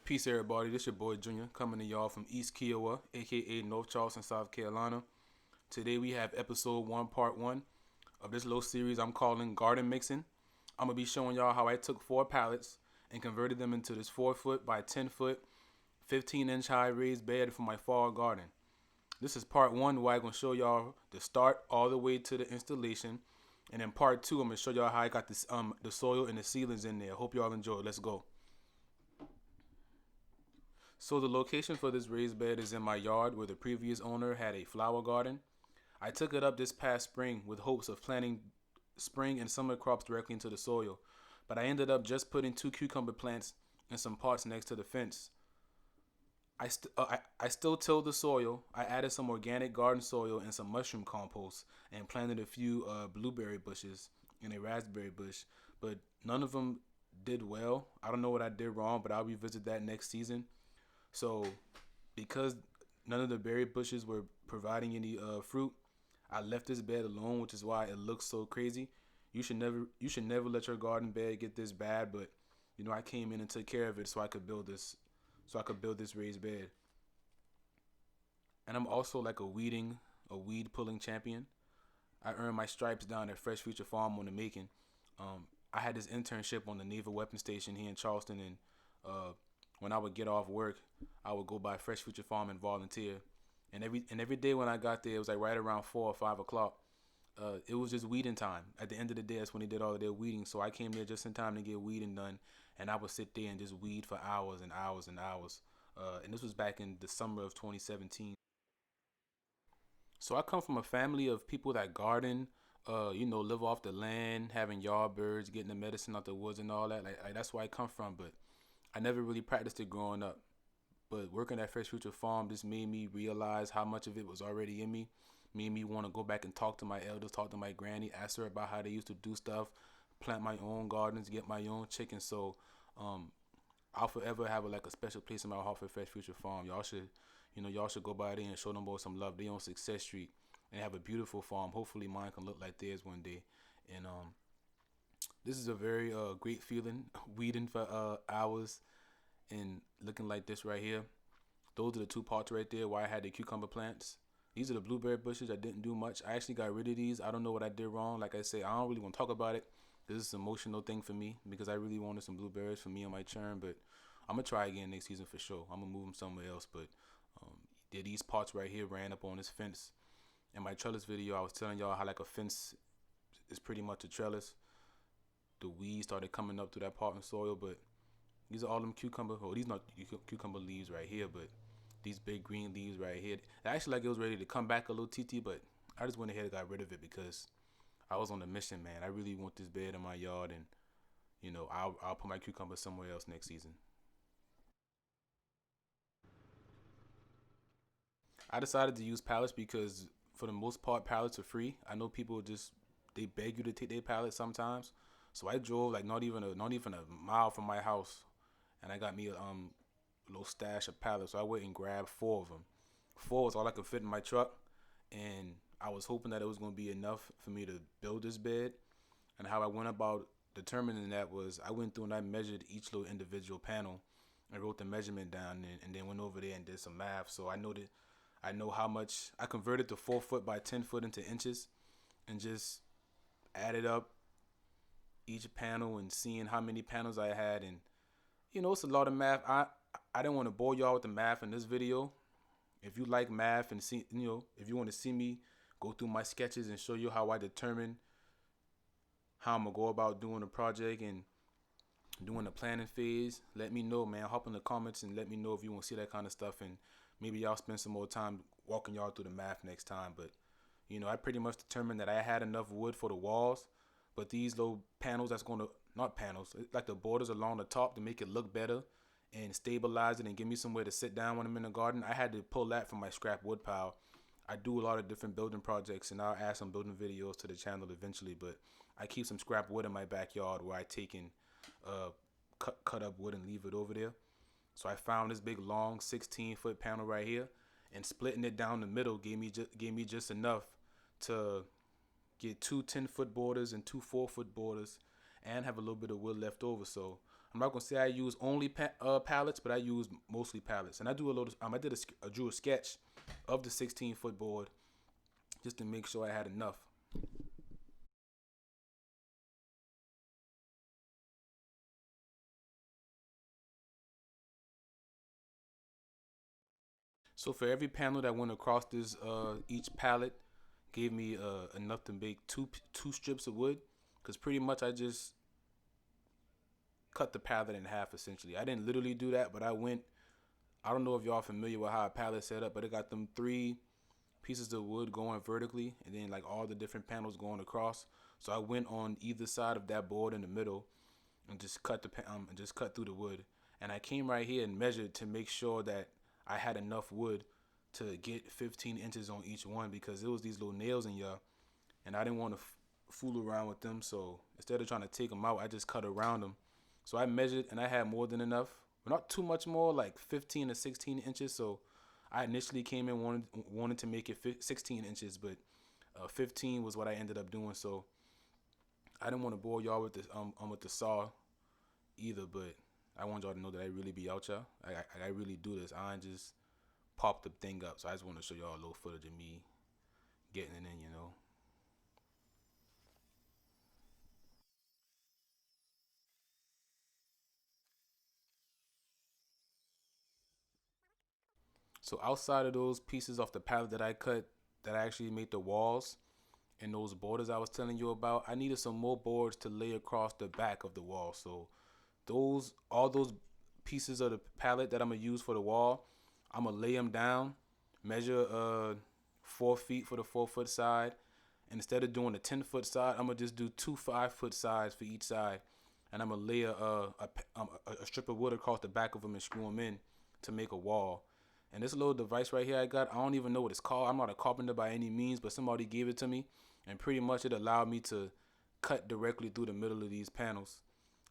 Peace, everybody. This your boy Junior coming to y'all from East Kiowa, aka North Charleston, South Carolina. Today we have episode 1, part 1 of this little series I'm calling Garden Mixing. I'm gonna be showing y'all how I took 4 pallets and converted them into this 4-foot by 10-foot, 15-inch high raised bed for my fall garden. This is part 1 where I'm gonna show y'all the start all the way to the installation, and in part 2 I'm gonna show y'all how I got this the soil and the seedlings in there. Hope y'all enjoy. Let's go. So the location for this raised bed is in my yard where the previous owner had a flower garden. I took it up this past spring with hopes of planting spring and summer crops directly into the soil, but I ended up just putting 2 cucumber plants in some pots next to the fence. I still tilled the soil. I added some organic garden soil and some mushroom compost and planted a few blueberry bushes and a raspberry bush, but none of them did well. I don't know what I did wrong, but I'll revisit that next season. So, because none of the berry bushes were providing any fruit, I left this bed alone, which is why it looks so crazy. You should never let your garden bed get this bad, but I came in and took care of it so I could build this raised bed. And I'm also like a weed pulling champion. I earned my stripes down at Fresh Future Farm on the Macon. I had this internship on the Naval Weapons Station here in Charleston, and when I would get off work, I would go by Fresh Future Farm and volunteer. And every day when I got there, it was like right around 4 or 5 o'clock. It was just weeding time. At the end of the day, that's when they did all of their weeding. So I came there just in time to get weeding done, and I would sit there and just weed for hours and hours and hours. And this was back in the summer of 2017. So I come from a family of people that garden, live off the land, having yard birds, getting the medicine out the woods and all that. Like that's where I come from. But I never really practiced it growing up. But working at Fresh Future Farm just made me realize how much of it was already in me. Made me want to go back and talk to my elders, talk to my granny, ask her about how they used to do stuff, plant my own gardens, get my own chickens. So um, I'll forever have like a special place in my heart for Fresh Future Farm. Y'all should go by there and show them boys some love. They on Success Street and have a beautiful farm. Hopefully mine can look like theirs one day. And this is a very great feeling, weeding for hours and looking like this right here. Those are the 2 parts right there where I had the cucumber plants. These are the blueberry bushes. I didn't do much. I actually got rid of these. I don't know what I did wrong. Like I say, I don't really want to talk about it. This is an emotional thing for me because I really wanted some blueberries for me and my churn. But I'm going to try again next season for sure. I'm going to move them somewhere else. But these parts right here ran up on this fence. In my trellis video, I was telling y'all how like a fence is pretty much a trellis. The weeds started coming up through that part in soil, but these are all them cucumber. Oh, these not cucumber leaves right here, but these big green leaves right here. Actually, like it was ready to come back a little TT, but I just went ahead and got rid of it because I was on a mission, man. I really want this bed in my yard, and I'll put my cucumber somewhere else next season. I decided to use pallets because for the most part, pallets are free. I know people just they beg you to take their pallets sometimes, so I drove like not even a mile from my house, and I got me a little stash of pallets. So I went and grabbed 4 of them. 4 was all I could fit in my truck, and I was hoping that it was going to be enough for me to build this bed. And how I went about determining that was I went through and I measured each little individual panel. I wrote the measurement down and then went over there and did some math. So I know how much I converted the 4-foot by 10-foot into inches and just added up each panel and seeing how many panels I had. And it's a lot of math. I didn't want to bore y'all with the math in this video. If you like math and if you want to see me go through my sketches and show you how I determine how I'm gonna go about doing a project and doing the planning phase, let me know, man. Hop in the comments and let me know if you want to see that kind of stuff, and maybe y'all spend some more time walking y'all through the math next time. But I pretty much determined that I had enough wood for the walls, but these little panels that's going to, not panels, like the borders along the top to make it look better and stabilize it and give me somewhere to sit down when I'm in the garden, I had to pull that from my scrap wood pile. I do a lot of different building projects, and I'll add some building videos to the channel eventually, but I keep some scrap wood in my backyard where I take and cut up wood and leave it over there. So I found this big long 16-foot panel right here, and splitting it down the middle gave me just enough to get 2 10-foot borders and 2 4-foot borders and have a little bit of wood left over. So I'm not gonna say I use only pallets, but I use mostly pallets. And I do a little. I drew a sketch of the 16-foot board just to make sure I had enough. So for every panel that went across this each pallet gave me enough to make two strips of wood, because pretty much I just cut the pallet in half essentially. I didn't literally do that, but I don't know if y'all familiar with how a pallet set up, but it got them three pieces of wood going vertically and then like all the different panels going across. So I went on either side of that board in the middle and just cut and just cut through the wood. And I came right here and measured to make sure that I had enough wood to get 15 inches on each one, because it was these little nails in here and I didn't want to fool around with them. So instead of trying to take them out, I just cut around them. So I measured and I had more than enough, but not too much more, like 15 to 16 inches. So I initially came in wanted to make it 16 inches, but 15 was what I ended up doing. So I didn't want to bore y'all with the saw either, but I want y'all to know that I really be out y'all. I really do this. I ain't just pop the thing up. So I just want to show y'all a little footage of me getting it in, you know. So outside of those pieces off the pallet that I cut, that I actually made the walls and those borders I was telling you about, I needed some more boards to lay across the back of the wall. So all those pieces of the pallet that I'm gonna use for the wall, I'm gonna lay them down, measure 4 feet for the 4 foot side, and instead of doing a 10 foot side, I'm gonna just do two 5 foot sides for each side, and I'm gonna lay a strip of wood across the back of them and screw them in to make a wall. And this little device right here I got, I don't even know what it's called. I'm not a carpenter by any means, but somebody gave it to me, and pretty much it allowed me to cut directly through the middle of these panels.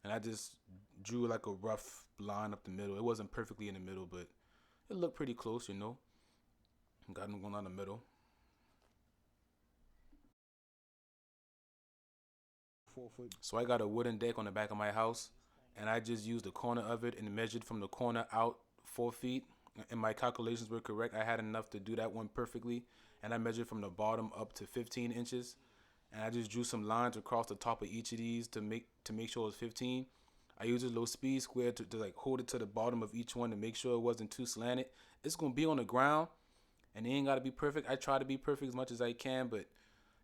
And I just drew like a rough line up the middle. It wasn't perfectly in the middle, but it looked pretty close, you know. Got them going down the middle. 4 foot. So I got a wooden deck on the back of my house, and I just used the corner of it and measured from the corner out 4 feet. And my calculations were correct. I had enough to do that one perfectly, and I measured from the bottom up to 15 inches. And I just drew some lines across the top of each of these to make sure it was 15. I used a little speed square to like hold it to the bottom of each one to make sure it wasn't too slanted. It's gonna be on the ground, and it ain't gotta be perfect. I try to be perfect as much as I can, but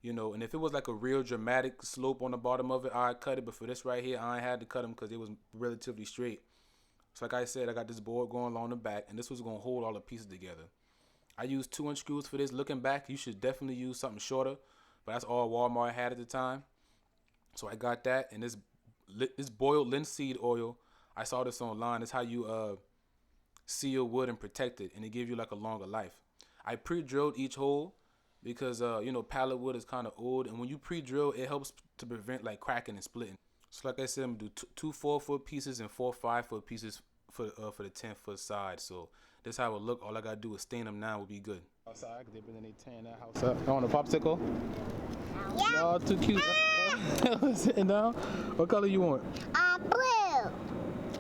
you know, and if it was like a real dramatic slope on the bottom of it, I'd cut it. But for this right here, I ain't had to cut them because it was relatively straight. So like I said, I got this board going along the back, and this was gonna hold all the pieces together. I used 2-inch screws for this. Looking back, you should definitely use something shorter, but that's all Walmart had at the time. So I got that, and this boiled linseed oil, I saw this online. It's how you seal wood and protect it, and it gives you like a longer life. I pre-drilled each hole because you know, pallet wood is kind of old, and when you pre-drill, it helps to prevent like cracking and splitting. So like I said, I'm gonna do two 4 foot pieces and four 5 foot pieces for the 10 foot side. So this how it look. All I gotta do is stain them now, will be good. Outside, they've been in they tearing that house up. You want a popsicle? Yeah. Oh, too cute. Sitting down. What color you want? Blue.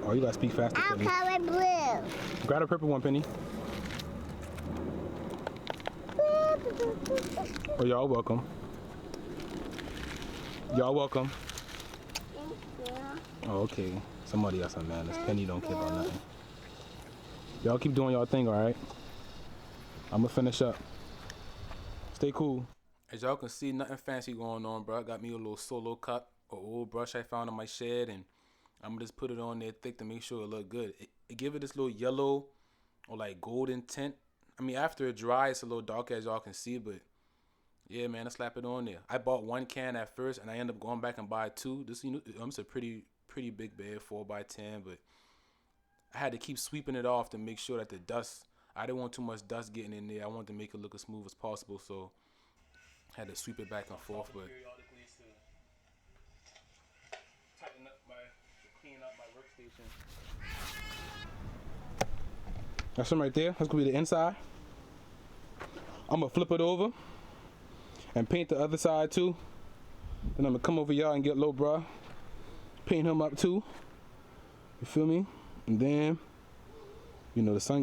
Oh, you gotta speak faster. I'll color blue. Grab a purple one, Penny. Oh, y'all welcome. Y'all welcome. Oh, okay. Somebody got some manners. Penny don't care about nothing. Y'all keep doing y'all thing, all right? I'm gonna finish up. Stay cool. As y'all can see, nothing fancy going on, bro. I got me a little solo cut, an old brush I found in my shed, and I'm gonna just put it on there thick to make sure it look good. It give it this little yellow or like golden tint. I mean, after it dries, it's a little darker as y'all can see, but yeah, man, I slap it on there. I bought one can at first, and I ended up going back and buy two. This, you know, it's a pretty big bed, 4x10, but I had to keep sweeping it off to make sure that the dust, I didn't want too much dust getting in there. I wanted to make it look as smooth as possible, so I had to sweep it back and forth. But tighten up clean up my workstation. That's them right there. That's gonna be the inside. I'm gonna flip it over and paint the other side too. Then I'm gonna come over y'all and get little bruh, paint him up too. You feel me? And then, you know, the sun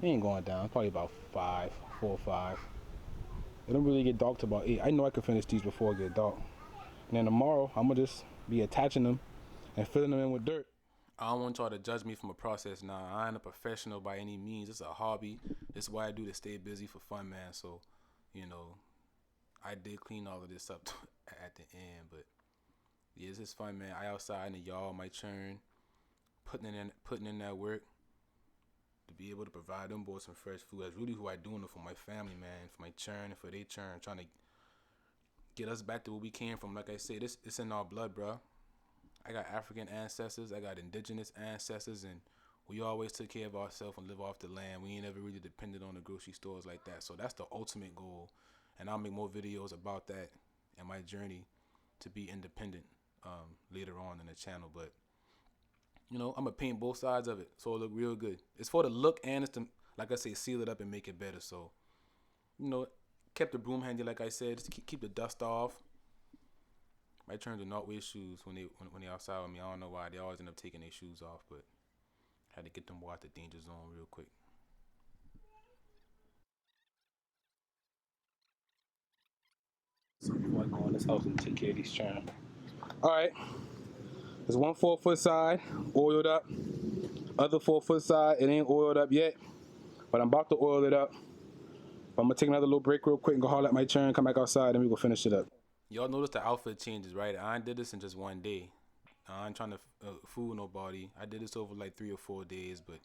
it ain't going down. It's probably about 4 or 5. It don't really get dark till about 8. I know I can finish these before it get dark. And then tomorrow, I'm gonna just be attaching them and filling them in with dirt. I don't want y'all to judge me from a process now. I ain't a professional by any means. It's a hobby. This is what I do to stay busy for fun, man. So, you know, I did clean all of this up at the end, but yeah, it's just fun, man. I outside in the yard, my churn, putting in that work to be able to provide them boys some fresh food. That's really who I doing it for, my family, man, for my churn and for their churn, trying to get us back to where we came from. Like I said, it's in our blood, bro. I got African ancestors, I got indigenous ancestors, and we always took care of ourselves and live off the land. We ain't ever really depended on the grocery stores like that. So that's the ultimate goal, and I'll make more videos about that and my journey to be independent later on in the channel. But you know, I'm gonna paint both sides of it so it look real good. It's for the look, and it's to, like I say, seal it up and make it better. So, you know, kept the broom handy, like I said, just to keep the dust off. My turn to not wear shoes when they outside with me. I don't know why. They always end up taking their shoes off, but had to get them out the danger zone real quick. So before I go in this house and take care of these churn. All right, there's one 4-foot side oiled up. Other 4-foot side, it ain't oiled up yet, but I'm about to oil it up. I'm gonna take another little break real quick and go haul at my churn, come back outside, and we go finish it up. Y'all notice the outfit changes, right? I did this in just one day. I ain't trying to fool nobody. I did this over like 3 or 4 days, but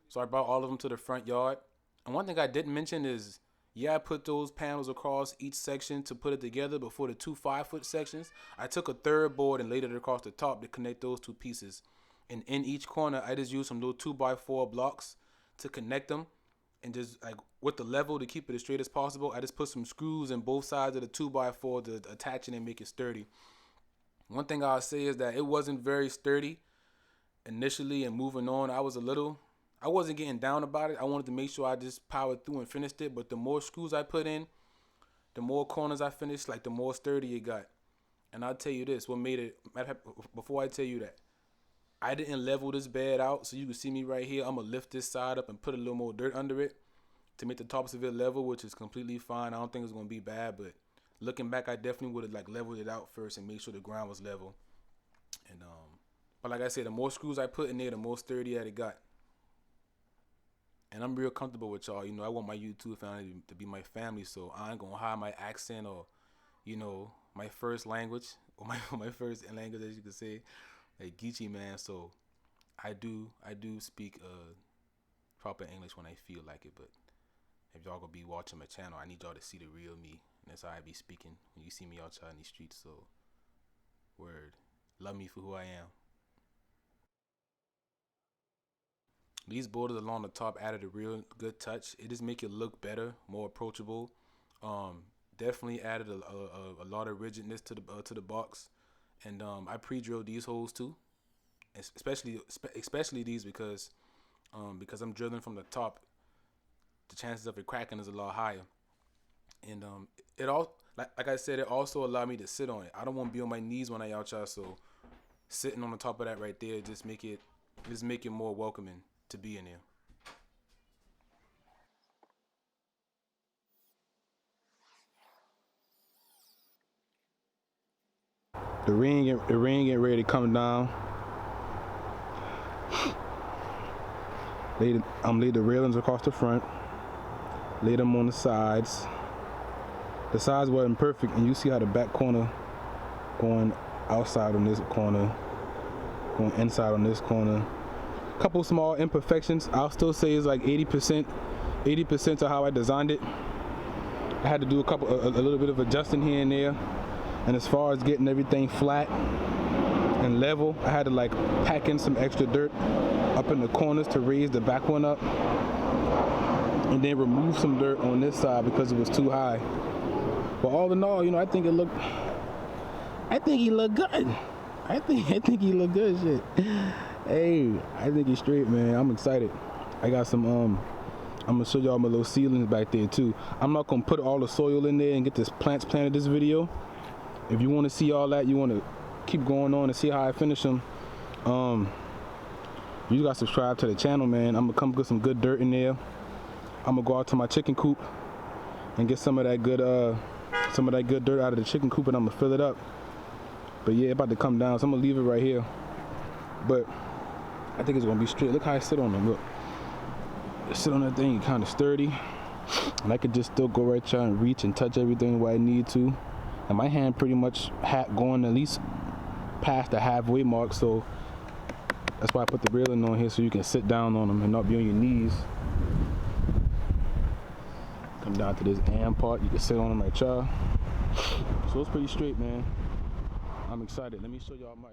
so I brought all of them to the front yard. And one thing I didn't mention is, yeah, I put those panels across each section to put it together, but for the 2 5-foot sections, I took a third board and laid it across the top to connect those 2 pieces. And in each corner, I just used some little 2x4 blocks to connect them. And just like with the level to keep it as straight as possible, I just put some screws in both sides of the 2x4 to attach it and make it sturdy. One thing I'll say is that it wasn't very sturdy initially, and moving on, I wasn't getting down about it. I wanted to make sure I just powered through and finished it. But the more screws I put in, the more corners I finished, like the more sturdy it got. And I'll tell you this, what made it, before I tell you that, I didn't level this bed out, so you can see me right here. I'm going to lift this side up and put a little more dirt under it to make the tops of it level, which is completely fine. I don't think it's going to be bad, but looking back, I definitely would have like leveled it out first and made sure the ground was level. And but like I said, the more screws I put in there, the more sturdy that it got. And I'm real comfortable with y'all. You know, I want my YouTube family to be my family, so I ain't going to hide my accent or, you know, my first language, or my first language, as you could say. Like Geechee, man. So I do speak proper English when I feel like it, but if y'all gonna be watching my channel, I need y'all to see the real me, and that's how I be speaking when you see me outside in these streets. So word, love me for who I am. These borders along the top added a real good touch. It just make it look better, more approachable. Definitely added a lot of rigidness to the box. And I pre-drilled these holes too, especially these because I'm drilling from the top. The chances of it cracking is a lot higher. And it all like I said, it also allowed me to sit on it. I don't want to be on my knees when I outside, so sitting on the top of that right there just make it more welcoming to be in there. The rain get ready to come down. Lay the railings across the front. Lay them on the sides. The sides wasn't perfect, and you see how the back corner going outside on this corner, going inside on this corner. Couple small imperfections. I'll still say it's like 80% of how I designed it. I had to do a little bit of adjusting here and there. And as far as getting everything flat and level, I had to like pack in some extra dirt up in the corners to raise the back one up, and then remove some dirt on this side because it was too high. But all in all, you know, I think he looked good. I think he looked good, shit. Hey, I think he's straight, man. I'm excited. I got some I'm gonna show y'all my little ceilings back there too. I'm not gonna put all the soil in there and get this plants planted this video. If you want to see all that, you want to keep going on and see how I finish them, You gotta subscribe to the channel, man. I'm gonna come get some good dirt in there. I'm gonna go out to my chicken coop and get some of that good dirt out of the chicken coop, and I'm gonna fill it up. But yeah, it's about to come down, so I'm gonna leave it right here. But I think it's gonna be straight. Look how I sit on them. Look, I sit on that thing, kind of sturdy, and I could just still go right there and reach and touch everything where I need to. And my hand pretty much going at least past the halfway mark, so that's why I put the railing on here, so you can sit down on them and not be on your knees. Come down to this AM part, you can sit on them like y'all. So it's pretty straight, man. I'm excited. Let me show y'all my